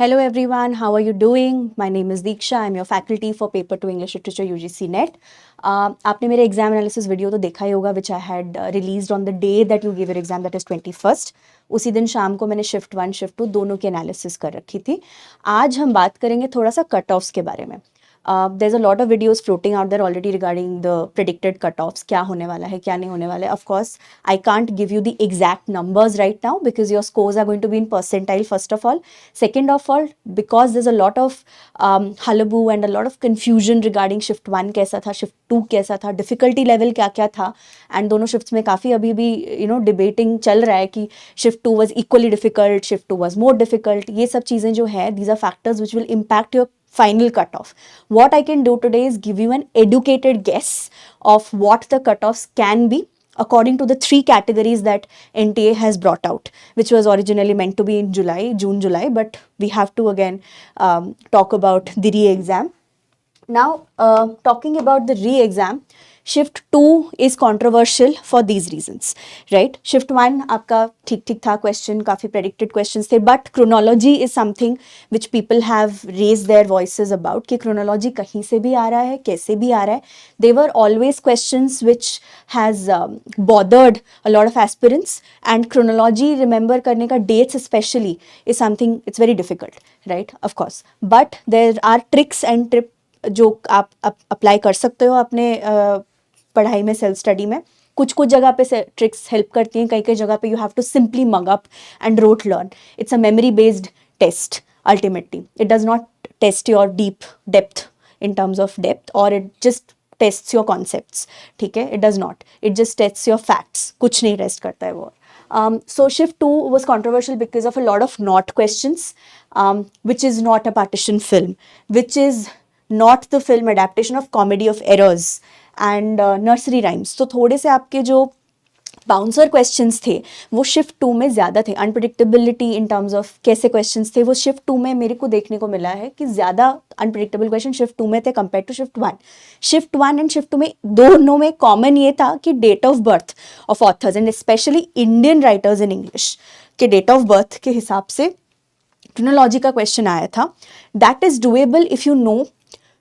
Hello everyone, how are you doing? My name is Deeksha. I'm your faculty for Paper 2 English Literature UGC NET. आपने मेरे exam analysis video तो देखा ही होगा which I had released on the day that you gave your exam, that is 21st. उसी दिन शाम को मैंने shift 1 shift 2 दोनों की analysis कर रखी थी. आज हम बात करेंगे थोड़ा सा cutoffs के बारे में. There's a lot of videos floating out there already regarding the predicted cutoffs. क्या होने वाला है, क्या नहीं होने वाला है. Of course, I can't give you the exact numbers right now because your scores are going to be in percentile first of all. Second of all, because there's a lot of hullaboo and a lot of confusion regarding shift 1 कैसा था, shift 2 कैसा था, difficulty level क्या क्या था, and दोनों shifts में काफ़ी अभी भी debating चल रहा है कि shift 2 was equally difficult, shift 2 was more difficult. ये सब चीज़ें जो है, these are factors which will impact your final cutoff. What I can do today is give you an educated guess of what the cutoffs can be according to the 3 categories that NTA has brought out, which was originally meant to be in June, July, but we have to again talk about the re-exam. Now, talking about the re-exam, shift 2 is controversial for these reasons, right? Shift 1 आपका ठीक था, question काफ़ी predicted questions थे, but chronology is something which people have raised their voices about कि chronology कहीं से भी आ रहा है, कैसे भी आ रहा है. They were always questions which has bothered a lot of aspirants, and chronology remember करने का dates especially is something, it's very difficult, right? Of course, but there are tricks and जो आप अप्लाई कर सकते हो अपने पढ़ाई में, सेल्फ स्टडी में. कुछ जगह पे ट्रिक्स हेल्प करती हैं, कई जगह पे you have to simply mug up and rote learn. It's a memory based test ultimately. It does not test your depth in terms of depth, or it just tests your concepts. ठीक है, it does not. It just tests your facts. कुछ नहीं test करता है वो. So shift 2 was controversial because of a lot of not questions, which is not a partition film, which is not the film adaptation of Comedy of Errors and nursery rhymes. तो थोड़े से आपके जो bouncer questions थे वो shift 2 में ज़्यादा थे. अनप्रिडिक्टेबिलिटी इन टर्म्स ऑफ कैसे क्वेश्चंस थे वो शिफ्ट 2 में मेरे को देखने को मिला है कि ज़्यादा अनप्रिडिक्टेबल क्वेश्चन शिफ्ट 2 में थे compare to shift 1. Shift 1 and shift 2 में दोनों में कॉमन ये था कि date of birth of authors and specially Indian writers in English के डेट ऑफ बर्थ के हिसाब से क्रोनोलॉजी का क्वेश्चन आया था. That is doable if you know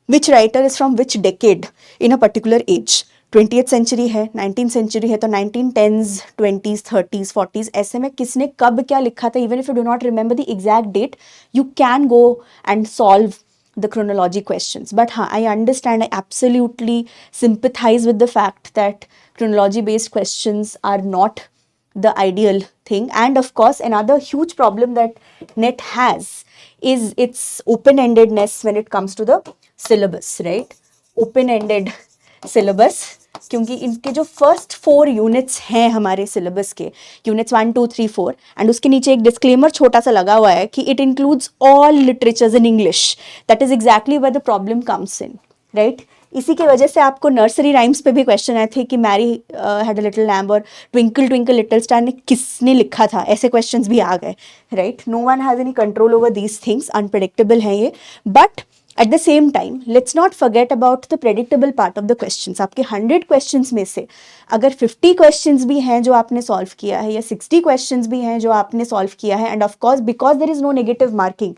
which writer is from which decade in a particular age. 20th century है, 19th century है, तो 1910s, 20s, 30s, 40s, ऐसे में किसने कब क्या लिखा था. Even if you do not remember the exact date, you can go and solve the chronology questions. But I understand, I absolutely sympathize with the fact that chronology based questions are not the ideal thing. And of course, another huge problem that NET has is its open-endedness when it comes to the syllabus, right? Open-ended syllabus, क्योंकि इनके जो first 4 units हैं हमारे syllabus के, units 1, 2, 3, 4, and उसके नीचे एक disclaimer छोटा सा लगा हुआ है कि it includes all literatures in English. That is exactly where the problem comes in, right? इसी की वजह से आपको नर्सरी राइम्स पे भी क्वेश्चन आए थे कि Mary had a little lamb और ट्विंकल ट्विंकल लिटिल स्टार ने किसने लिखा था, ऐसे क्वेश्चंस भी आ गए, right? No one has any control over these things, unpredictable हैं ये. But at the same time, let's not forget about the predictable part of the questions. आपके 100 questions में से अगर 50 questions भी हैं जो आपने solve किया है, या 60 questions भी हैं जो आपने solve किया है, and of course because there is no negative marking,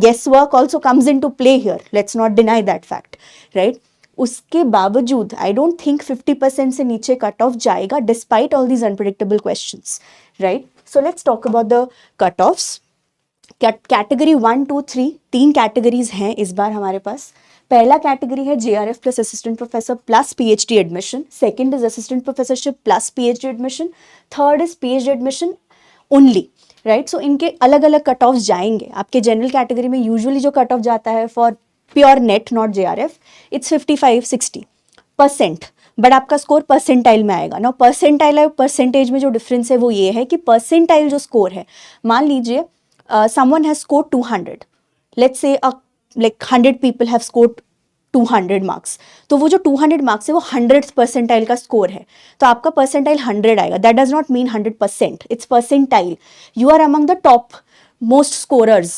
guesswork also comes into play here. Let's not deny that fact, right? उसके बावजूद I don't think 50% से नीचे cut off जाएगा despite all these unpredictable questions, right? So let's talk about the cutoffs. Category 1, 2, 3 3 categories हैं इस बार हमारे पास. पहला कैटेगरी है JRF plus assistant professor plus PhD admission. Second is assistant professorship plus PhD admission. Third is PhD admission only, right? So इनके अलग अलग कट ऑफ जाएंगे. आपके जनरल कैटेगरी में यूजुअली जो कट ऑफ जाता है for pure NET not JRF, it's 55-60%, but आपका स्कोर परसेंटाइल में आएगा. ना परसेंटाइल और परसेंटेज में जो डिफरेंस है वो ये है कि परसेंटाइल जो स्कोर है, मान लीजिए someone has scored 200, let's say like 100 people have scored 200 marks, तो वो जो 200 marks है वो 100th percentile का स्कोर है, तो आपका परसेंटाइल 100 आएगा. that does not mean 100%, it's percentile. you are among the top most scorers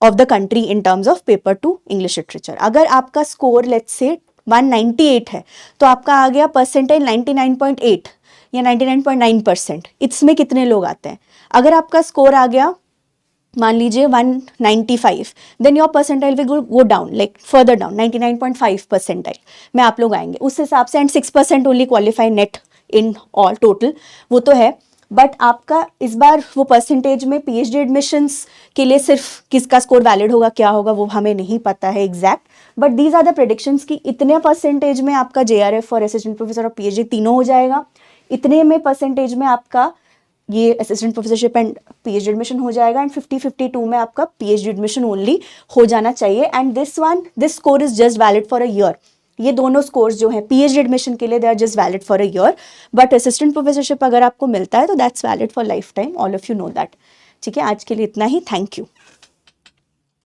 of the country in terms of paper 2 English literature. अगर आपका स्कोर let's say 198 है तो आपका आ गया परसेंटाइल 99.8 या 99.9%. इसमें कितने लोग आते हैं? अगर आपका स्कोर आ गया मान लीजिए 195, then your percentile will go down, like further down, 99.5 percentile में आप लोग आएंगे उस हिसाब से, and 6% only qualify NET in all total, वो तो है। बट आपका इस बार वो परसेंटेज में पीएचडी एडमिशंस के लिए सिर्फ किसका स्कोर वैलिड होगा, क्या होगा, वो हमें नहीं पता है exact, but these are the predictions कि इतने परसेंटेज में आपका जेआरएफ और असिस्टेंट प्रोफेसर और पीएचडी तीनों हो जाएगा, इतने में परसेंटेज में आपका ये assistant professorship and PhD admission हो जाएगा, एंड 50-52 में आपका पीएचडी एडमिशन ओनली हो जाना चाहिए। And this score is just valid for a year. ये दोनों स्कोर्स जो है पीएचडी एडमिशन के लिए they are just valid for a year, but assistant professorship अगर आपको मिलता है तो that's valid for lifetime, all of you know that. ठीक है, आज के लिए इतना ही, थैंक यू।